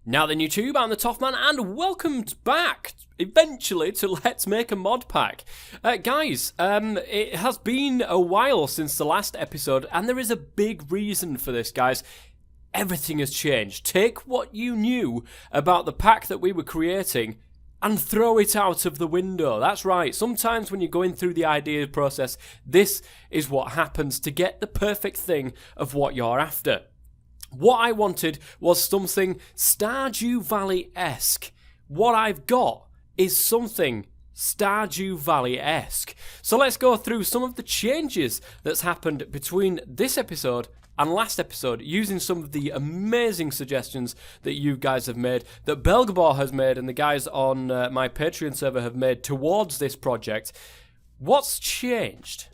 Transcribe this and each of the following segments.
Now then YouTube, I'm the TOFF man and welcome back, eventually, to Let's Make a Mod Pack. Guys, it has been a while since the last episode and there is a big reason for this, guys. Everything has changed. Take what you knew about the pack that we were creating and throw it out of the window. That's right, sometimes when you're going through the idea process, this is what happens to get the perfect thing of what you're after. What I wanted was something Stardew Valley-esque. What I've got is something Stardew Valley-esque. So let's go through some of the changes that's happened between this episode and last episode, using some of the amazing suggestions that you guys have made, that Belgabor has made, and the guys on my Patreon server have made towards this project. What's changed?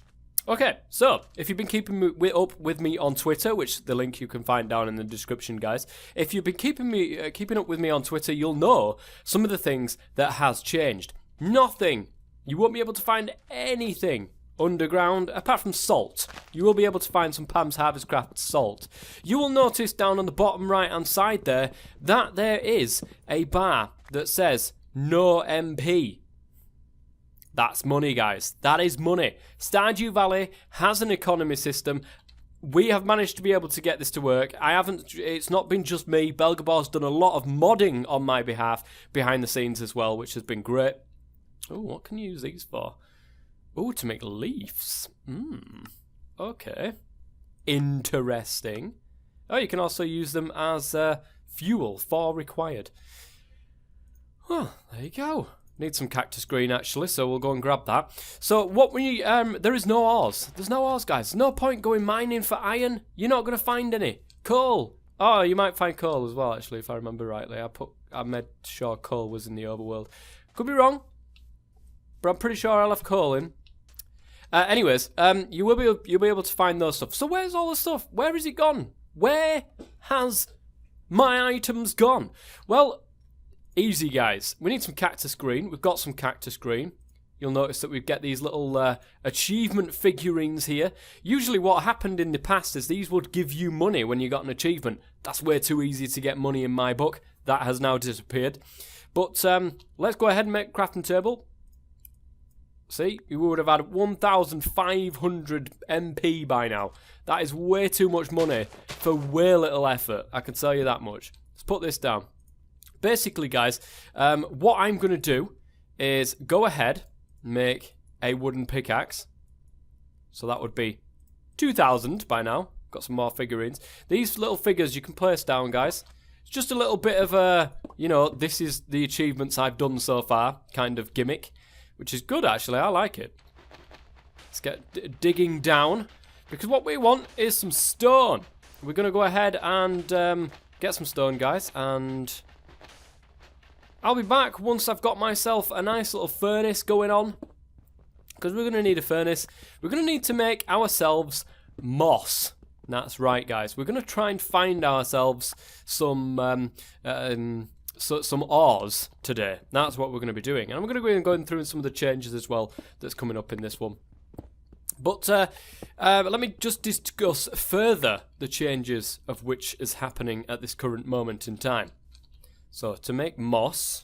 Okay, so if you've been keeping up with me on Twitter, which the link you can find down in the description, guys. If you've been keeping up with me on Twitter, you'll know some of the things that has changed. Nothing. You won't be able to find anything underground apart from salt. You will be able to find some Pam's Harvest Craft salt. You will notice down on the bottom right hand side there that there is a bar that says no MP. That's money, guys. That is money. Stardew Valley has an economy system. We have managed to be able to get this to work. It's not been just me. Belgabor's done a lot of modding on my behalf behind the scenes as well, which has been great. Oh, what can you use these for? Oh, to make leaves. Okay. Interesting. Oh, you can also use them as fuel for required. Well, there you go. Need some cactus green, actually, so we'll go and grab that. So, what we there is no ores. There's no ores, guys. There's no point going mining for iron. You're not going to find any. Coal. Oh, you might find coal as well, actually, if I remember rightly. I made sure coal was in the overworld. Could be wrong, but I'm pretty sure I'll have coal in. Anyways, you'll be able to find those stuff. So, where's all the stuff? Where is it gone? Where has my items gone? Well, easy, guys. We need some cactus green. We've got some cactus green. You'll notice that we get these little achievement figurines here. Usually what happened in the past is these would give you money when you got an achievement. That's way too easy to get money in my book. That has now disappeared. But let's go ahead and make a crafting table. See, you would have had 1,500 MP by now. That is way too much money for way little effort. I can tell you that much. Let's put this down. Basically, guys, what I'm going to do is go ahead and make a wooden pickaxe. So that would be 2,000 by now. Got some more figurines. These little figures you can place down, guys. It's just a little bit of a, this is the achievements I've done so far kind of gimmick, which is good, actually. I like it. Let's get digging down, because what we want is some stone. We're going to go ahead and get some stone, guys, and I'll be back once I've got myself a nice little furnace going on, because we're going to need a furnace. We're going to need to make ourselves moss. That's right, guys. We're going to try and find ourselves some ores today. That's what we're going to be doing. And I'm going to be going through some of the changes as well that's coming up in this one. But let me just discuss further the changes of which is happening at this current moment in time. So, to make moss,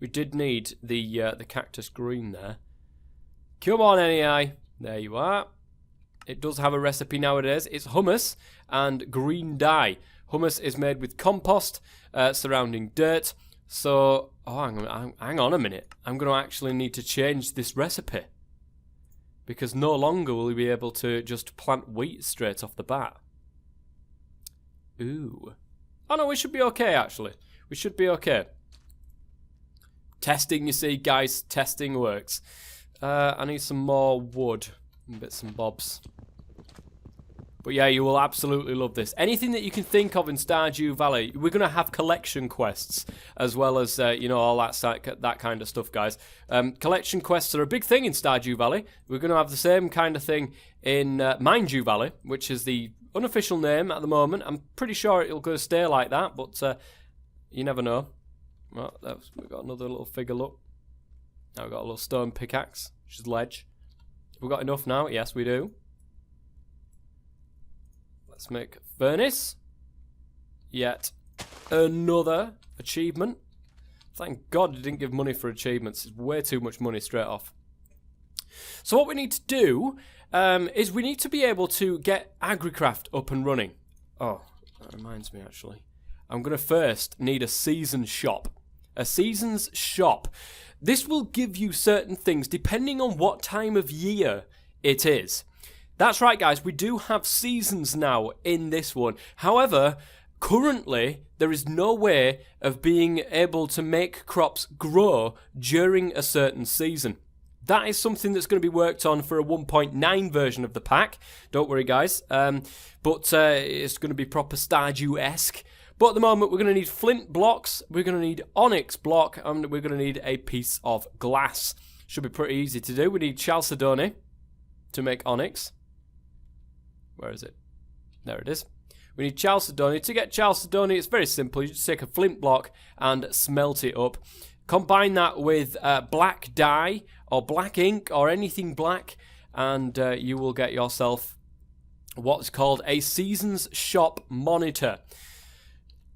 we did need the cactus green there. Come on, NEI. There you are. It does have a recipe nowadays. It's hummus and green dye. Hummus is made with compost surrounding dirt. So, hang on a minute. I'm going to actually need to change this recipe, because no longer will we be able to just plant wheat straight off the bat. Ooh. Oh no, we should be okay, actually. We should be okay. Testing, you see, guys. Testing works. I need some more wood and bits and bobs. But yeah, you will absolutely love this. Anything that you can think of in Stardew Valley, we're going to have collection quests, as well as, all that kind of stuff, guys. Collection quests are a big thing in Stardew Valley. We're going to have the same kind of thing in Minedew Valley, which is the unofficial name at the moment. I'm pretty sure it'll go stay like that, but you never know. Well, we've got another little figure, look. Now we've got a little stone pickaxe, which is ledge. Have we got enough now? Yes, we do. Let's make a furnace. Yet another achievement. Thank God it didn't give money for achievements. It's way too much money straight off. So what we need to do is we need to be able to get AgriCraft up and running. Oh, that reminds me actually. I'm going to first need a seasons shop. A seasons shop. This will give you certain things depending on what time of year it is. That's right, guys. We do have seasons now in this one. However, currently, there is no way of being able to make crops grow during a certain season. That is something that's going to be worked on for a 1.9 version of the pack. Don't worry, guys. But it's going to be proper Stardew-esque. But at the moment, we're going to need flint blocks, we're going to need onyx block, and we're going to need a piece of glass. Should be pretty easy to do. We need chalcedony to make onyx. Where is it? There it is. We need chalcedony. To get chalcedony, it's very simple. You just take a flint block and smelt it up. Combine that with black dye or black ink or anything black, and you will get yourself what's called a seasons shop monitor.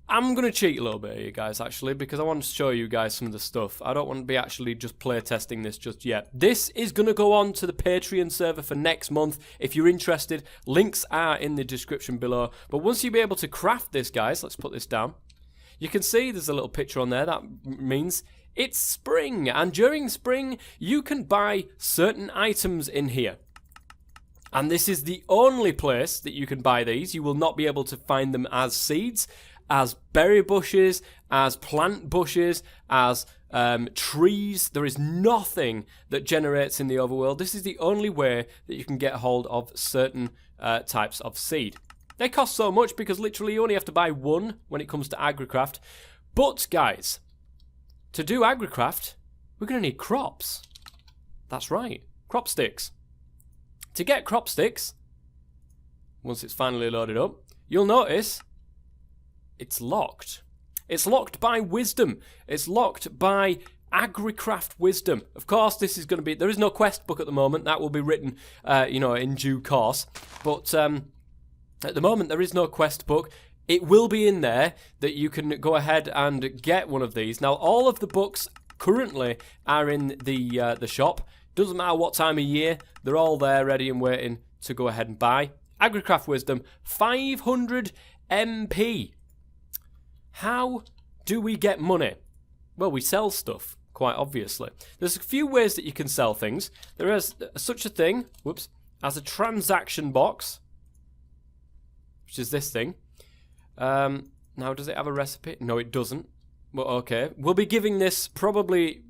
I'm going to cheat a little bit here, guys, actually, because I want to show you guys some of the stuff. I don't want to be actually just play testing this just yet. This is going to go on to the Patreon server for next month. If you're interested, links are in the description below. But once you be able to craft this, guys, let's put this down. You can see there's a little picture on there. That means it's spring. And during spring, you can buy certain items in here. And this is the only place that you can buy these. You will not be able to find them as seeds, as berry bushes, as plant bushes, as trees. There is nothing that generates in the overworld. This is the only way that you can get hold of certain types of seed. They cost so much because literally you only have to buy one when it comes to AgriCraft. But, guys, to do AgriCraft, we're going to need crops. That's right, crop sticks. To get crop sticks, once it's finally loaded up, you'll notice it's locked. It's locked by wisdom. It's locked by AgriCraft wisdom. Of course, this is going to be... There is no quest book at the moment. That will be written, in due course. But at the moment, there is no quest book. It will be in there that you can go ahead and get one of these. Now, all of the books currently are in the shop. Doesn't matter what time of year. They're all there, ready and waiting to go ahead and buy. AgriCraft wisdom, 500 MP. How do we get money? Well, we sell stuff, quite obviously. There's a few ways that you can sell things. There is such a thing, as a transaction box, which is this thing. Now, does it have a recipe? No, it doesn't. Well, okay. We'll be giving this probably,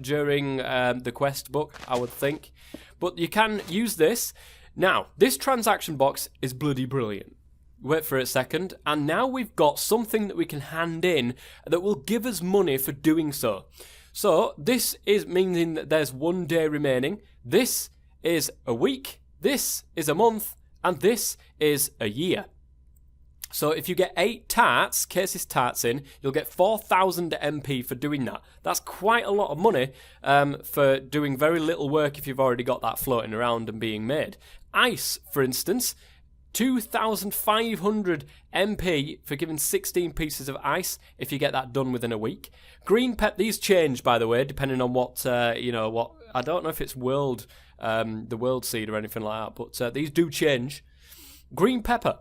during the quest book, I would think. But you can use this. Now, this transaction box is bloody brilliant. Wait for a second, and now we've got something that we can hand in that will give us money for doing so. So this is meaning that there's 1 day remaining. This is a week, this is a month, and this is a year. So if you get 8 tarts, cases tarts in, you'll get 4,000 MP for doing that. That's quite a lot of money for doing very little work if you've already got that floating around and being made. Ice, for instance, 2,500 MP for giving 16 pieces of ice if you get that done within a week. Green pep, these change, by the way, depending on what, what, I don't know if it's the world seed or anything like that, but these do change. Green pepper,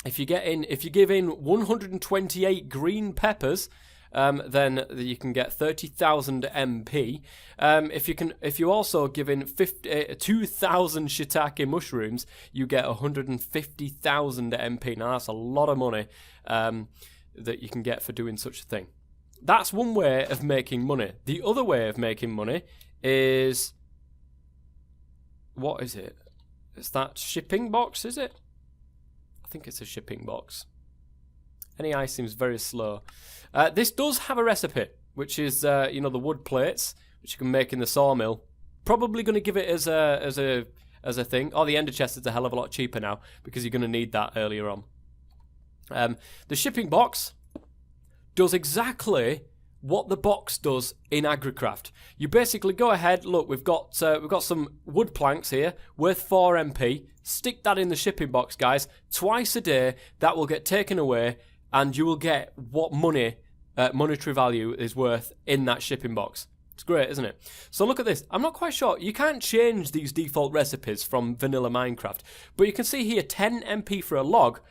if you give in 128 green peppers, then you can get 30,000 MP. If you also give in 2,000 shiitake mushrooms, you get 150,000 MP. Now that's a lot of money that you can get for doing such a thing. That's one way of making money. The other way of making money is, what is it? It's that shipping box, is it? I think it's a shipping box. Any ice seems very slow. This does have a recipe, which is the wood plates, which you can make in the sawmill. Probably going to give it as a thing. Oh, the ender chest is a hell of a lot cheaper now because you're going to need that earlier on. The shipping box does exactly what the box does in AgriCraft. You basically go ahead. Look, we've got some wood planks here worth 4 MP. Stick that in the shipping box, guys. Twice a day, that will get taken away. and you will get what monetary value is worth in that shipping box. It's great, isn't it? So look at this. I'm not quite sure. You can't change these default recipes from vanilla Minecraft, but you can see here 10 MP for a log,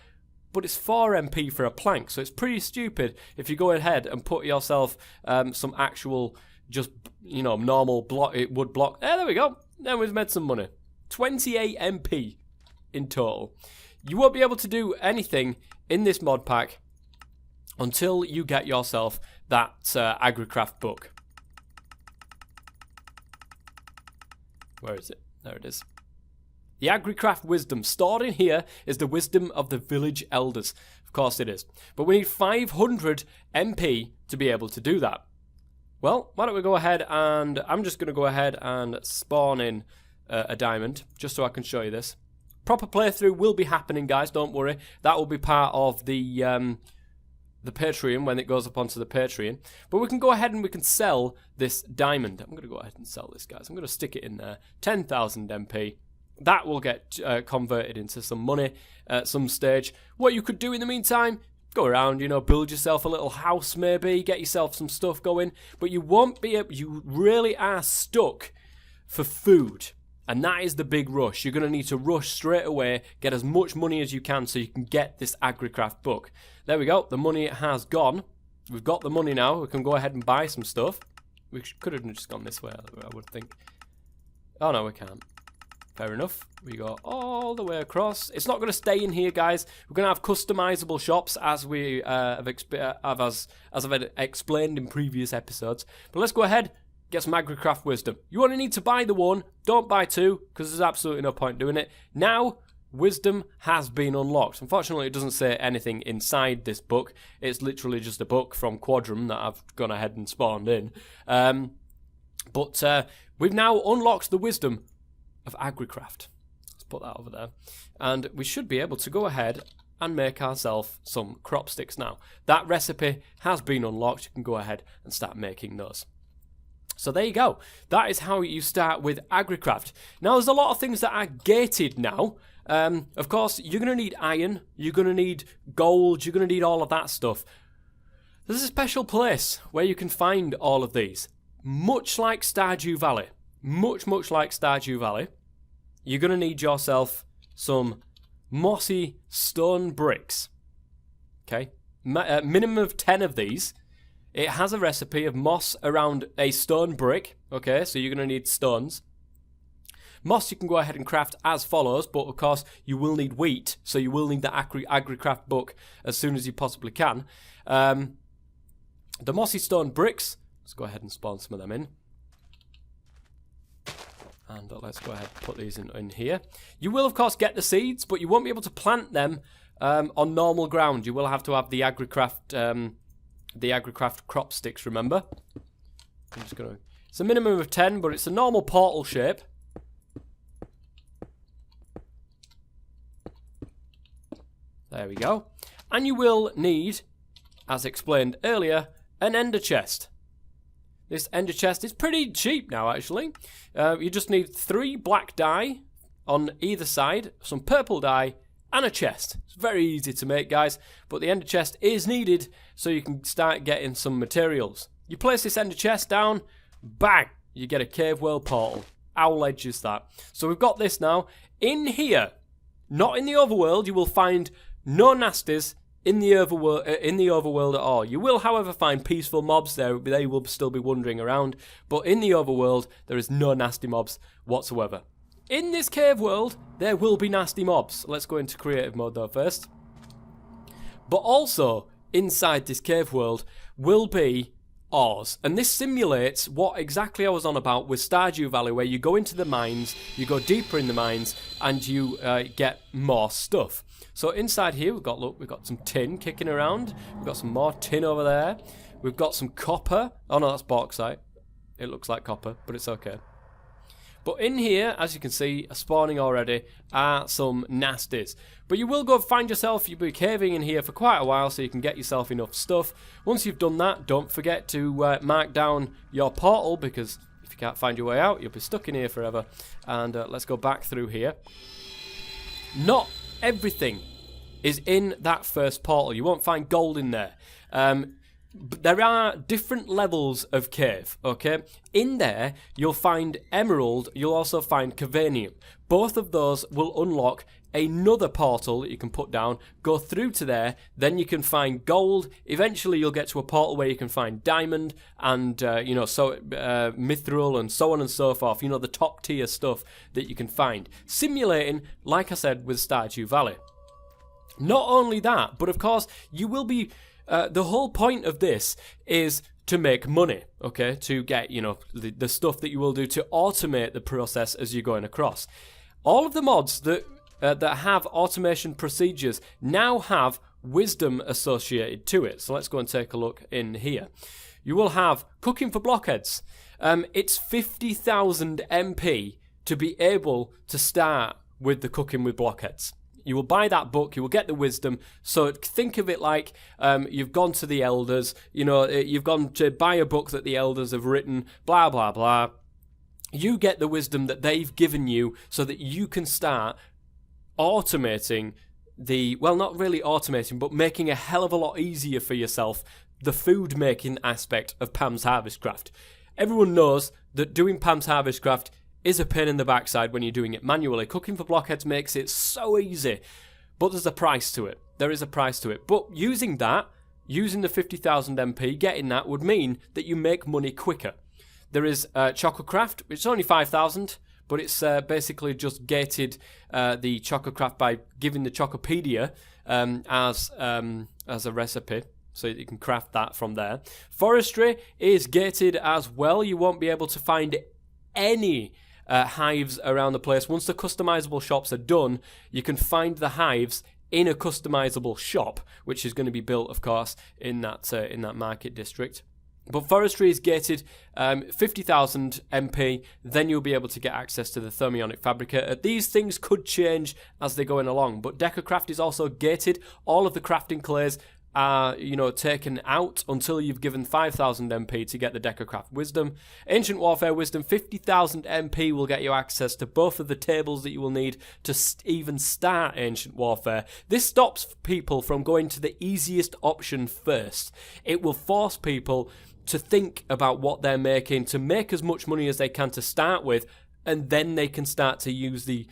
but it's 4 MP for a plank. So it's pretty stupid if you go ahead and put yourself some actual, just, you know, normal wood block. There we go. Then we've made some money. 28 MP in total. You won't be able to do anything in this mod pack until you get yourself that AgriCraft book. Where is it? There it is. The AgriCraft wisdom stored in here is the wisdom of the village elders. Of course it is. But we need 500 MP to be able to do that. Well, why don't we go ahead and I'm just going to go ahead and spawn in a diamond just so I can show you this. Proper playthrough will be happening, guys. Don't worry. That will be part of the Patreon when it goes up onto the Patreon. But we can go ahead and we can sell this diamond. I'm going to go ahead and sell this, guys. I'm going to stick it in there. 10,000 MP. That will get converted into some money at some stage. What you could do in the meantime, go around, you know, build yourself a little house maybe, get yourself some stuff going. But you won't be able, you really are stuck for food. And that is the big rush. You're going to need to rush straight away, get as much money as you can so you can get this AgriCraft book. There we go. The money has gone. We've got the money now. We can go ahead and buy some stuff. We could have just gone this way, I would think. Oh, no, we can't. Fair enough. We go all the way across. It's not going to stay in here, guys. We're going to have customizable shops as we as I've explained in previous episodes. But let's go ahead. Get some AgriCraft wisdom. You only need to buy the one. Don't buy two, because there's absolutely no point doing it. Now, wisdom has been unlocked. Unfortunately, it doesn't say anything inside this book. It's literally just a book from Quadrum that I've gone ahead and spawned in. But we've now unlocked the wisdom of AgriCraft. Let's put that over there. And we should be able to go ahead and make ourselves some crop sticks now. That recipe has been unlocked. You can go ahead and start making those. So there you go. That is how you start with AgriCraft. Now, there's a lot of things that are gated now. Of course, you're going to need iron. You're going to need gold. You're going to need all of that stuff. There's a special place where you can find all of these. Much like Stardew Valley. Much like Stardew Valley. You're going to need yourself some mossy stone bricks. Okay? Minimum of 10 of these. It has a recipe of moss around a stone brick. Okay, so you're going to need stones. Moss you can go ahead and craft as follows, but of course you will need wheat, so you will need the AgriCraft book as soon as you possibly can. The mossy stone bricks, let's go ahead and spawn some of them in. And let's go ahead and put these in here. You will of course get the seeds, but you won't be able to plant them on normal ground. You will have to have the AgriCraft crop sticks, remember? I'm just gonna. It's a minimum of 10, but it's a normal portal shape. There we go. And you will need, as explained earlier, an ender chest. This ender chest is pretty cheap now, actually. You just need 3 black dye on either side, some purple dye, and a chest. It's very easy to make, guys, but the ender chest is needed so you can start getting some materials. You place this ender chest down, bang, you get a cave world portal. How edge is that? So we've got this now. In here, not in the overworld, you will find no nasties in the overworld at all. You will, however, find peaceful mobs there. They will still be wandering around, but in the overworld, there is no nasty mobs whatsoever. In this cave world, there will be nasty mobs. Let's go into creative mode though first. But also, inside this cave world will be ores. And this simulates what exactly I was on about with Stardew Valley, where you go into the mines, you go deeper in the mines, and you get more stuff. So inside here, we've got some tin kicking around. We've got some more tin over there. We've got some copper. Oh no, that's bauxite. It looks like copper, but it's okay. But in here, as you can see, spawning already are some nasties. But you will go find yourself, you'll be caving in here for quite a while so you can get yourself enough stuff. Once you've done that, don't forget to mark down your portal, because if you can't find your way out, you'll be stuck in here forever. And let's go back through here. Not everything is in that first portal. You won't find gold in there. But there are different levels of cave, okay? In there, you'll find emerald, you'll also find cavanium. Both of those will unlock another portal that you can put down, go through to there, then you can find gold. Eventually, you'll get to a portal where you can find diamond and, mithril and so on and so forth. You know, the top tier stuff that you can find. Simulating, like I said, with Stardew Valley. Not only that, but of course, you will be... the whole point of this is to make money, okay? To get, you know, the stuff that you will do to automate the process as you're going across. All of the mods that have automation procedures now have wisdom associated to it. So let's go and take a look in here. You will have cooking for blockheads. It's 50,000 MP to be able to start with the cooking with blockheads. You will buy that book, you will get the wisdom. So think of it like you've gone to the elders, you know, you've gone to buy a book that the elders have written, blah, blah, blah. You get the wisdom that they've given you so that you can start automating not really automating, but making a hell of a lot easier for yourself the food making aspect of Pam's Harvest Craft. Everyone knows that doing Pam's Harvest Craft is a pain in the backside when you're doing it manually. Cooking for blockheads makes it so easy, but there's a price to it. There is a price to it. But using the 50,000 MP, getting that would mean that you make money quicker. There is Chococraft, which is only 5,000, but it's basically just gated the Chococraft by giving the Chocopedia as a recipe, so you can craft that from there. Forestry is gated as well. You won't be able to find any hives around the place. Once the customizable shops are done, you can find the hives in a customizable shop, which is going to be built, of course, in that market district. But forestry is gated 50,000 MP, then you'll be able to get access to the thermionic fabricator. These things could change as they're going along, but Decocraft is also gated. All of the crafting clays are, taken out until you've given 5,000 MP to get the Decocraft Wisdom. Ancient Warfare Wisdom, 50,000 MP will get you access to both of the tables that you will need to even start Ancient Warfare. This stops people from going to the easiest option first. It will force people to think about what they're making, to make as much money as they can to start with, and then they can start to use the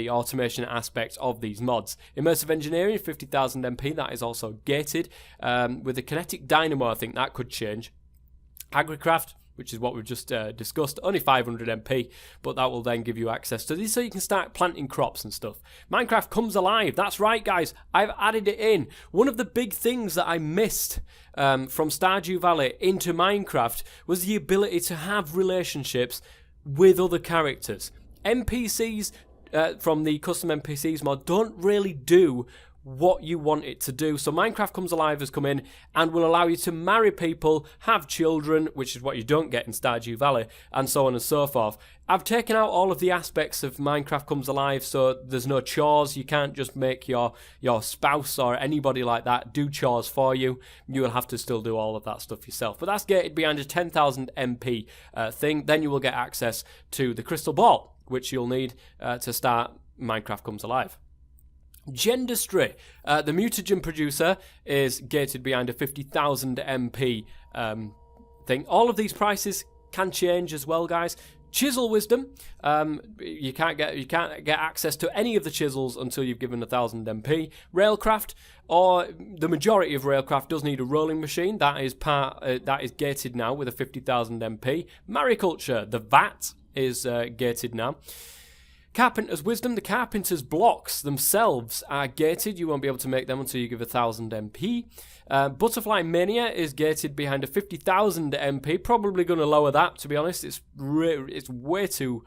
automation aspect of these mods. Immersive Engineering, 50,000 MP, that is also gated. With the Kinetic Dynamo, I think that could change. Agricraft, which is what we've just discussed, only 500 MP, but that will then give you access to these so you can start planting crops and stuff. Minecraft comes alive. That's right, guys. I've added it in. One of the big things that I missed from Stardew Valley into Minecraft was the ability to have relationships with other characters. NPCs from the custom NPCs mod don't really do what you want it to do. So Minecraft Comes Alive has come in and will allow you to marry people, have children, which is what you don't get in Stardew Valley, and so on and so forth. I've taken out all of the aspects of Minecraft Comes Alive, so there's no chores. You can't just make your spouse or anybody like that do chores for you. You will have to still do all of that stuff yourself. But that's gated behind a 10,000 MP thing. Then you will get access to the crystal ball, which you'll need to start Minecraft Comes Alive. Gendustry, the mutagen producer, is gated behind a 50,000 MP thing. All of these prices can change as well, guys. Chisel Wisdom, you can't get access to any of the chisels until you've given 1,000 MP. Railcraft, or the majority of Railcraft, does need a rolling machine. That is gated now with a 50,000 MP. Mariculture, the VAT, is gated now. Carpenter's Wisdom, the Carpenter's blocks themselves are gated. You won't be able to make them until you give 1,000 MP. Butterfly Mania is gated behind a 50,000 MP. Probably going to lower that, to be honest. It's way too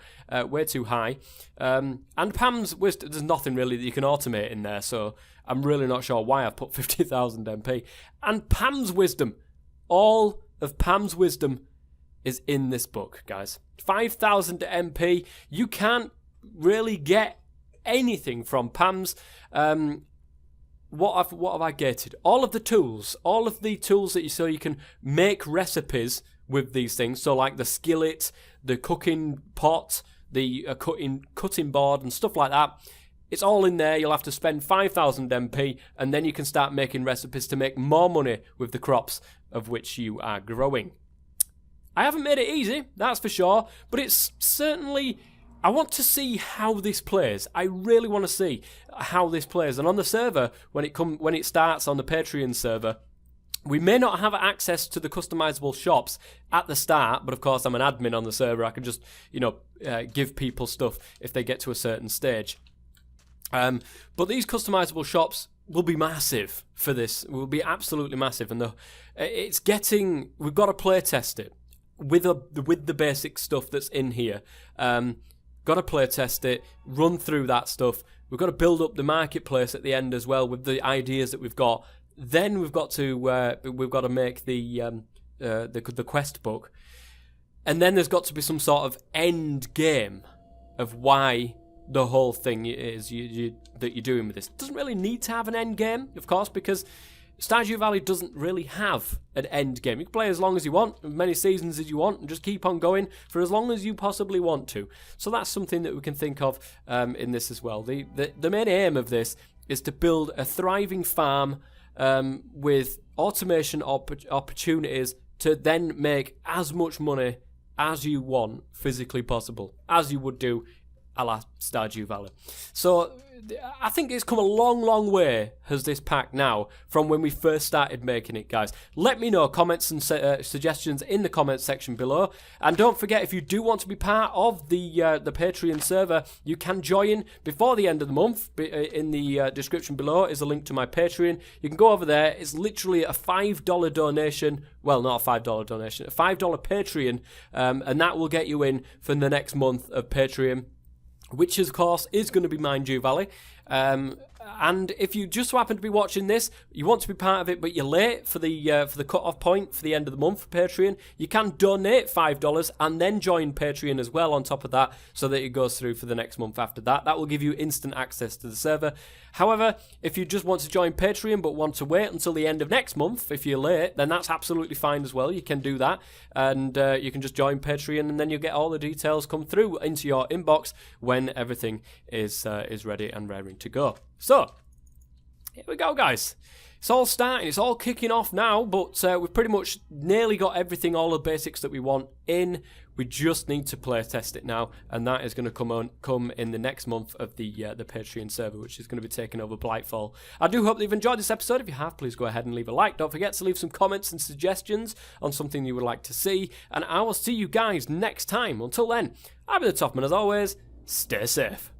high. And Pam's Wisdom, there's nothing really that you can automate in there, so I'm really not sure why I've put 50,000 MP. And Pam's Wisdom, all of Pam's Wisdom is in this book, guys. 5,000 MP. You can't really get anything from Pam's. What have I gated? All of the tools that so you can make recipes with these things. So like the skillet, the cooking pot, the cutting board and stuff like that. It's all in there. You'll have to spend 5,000 MP, and then you can start making recipes to make more money with the crops of which you are growing. I haven't made it easy, that's for sure, but it's certainly... I want to see how this plays. I really want to see how this plays. And on the server, when it starts on the Patreon server, we may not have access to the customizable shops at the start, but of course I'm an admin on the server. I can just, give people stuff if they get to a certain stage. But these customizable shops will be massive for this. Will be absolutely massive, and we've got to play test it with the basic stuff that's in here. Got to play test it, run through that stuff. We've got to build up the marketplace at the end as well with the ideas that we've got. Then we've got to make the quest book, and then there's got to be some sort of end game of why the whole thing is that you're doing with this. It doesn't really need to have an end game, of course, because Stardew Valley doesn't really have an end game. You can play as long as you want, as many seasons as you want, and just keep on going for as long as you possibly want to. So that's something that we can think of in this as well. The main aim of this is to build a thriving farm with automation opportunities to then make as much money as you want physically possible, as you would do a la Stardew Valley. So I think it's come a long, long way, has this pack now, from when we first started making it, guys. Let me know, comments and suggestions in the comments section below. And don't forget, if you do want to be part of the Patreon server, you can join before the end of the month. In the description below is a link to my Patreon. You can go over there. It's literally a $5 donation. Well, not a $5 donation, a $5 Patreon. And that will get you in for the next month of Patreon, which, of course, is going to be Minedew Valley. And if you just so happen to be watching this, you want to be part of it, but you're late for the cut-off point for the end of the month for Patreon, you can donate $5 and then join Patreon as well on top of that, so that it goes through for the next month after that. That will give you instant access to the server. However, if you just want to join Patreon but want to wait until the end of next month, if you're late, then that's absolutely fine as well. You can do that, and you can just join Patreon, and then you'll get all the details come through into your inbox when everything is ready and raring to go. So, here we go, guys. It's all starting, it's all kicking off now, but we've pretty much nearly got everything, all the basics that we want in. We just need to play test it now, and that is going to come in the next month of the Patreon server, which is going to be taking over Blightfall. I do hope that you've enjoyed this episode. If you have, please go ahead and leave a like. Don't forget to leave some comments and suggestions on something you would like to see, and I will see you guys next time. Until then, I've been the Toffman as always. Stay safe.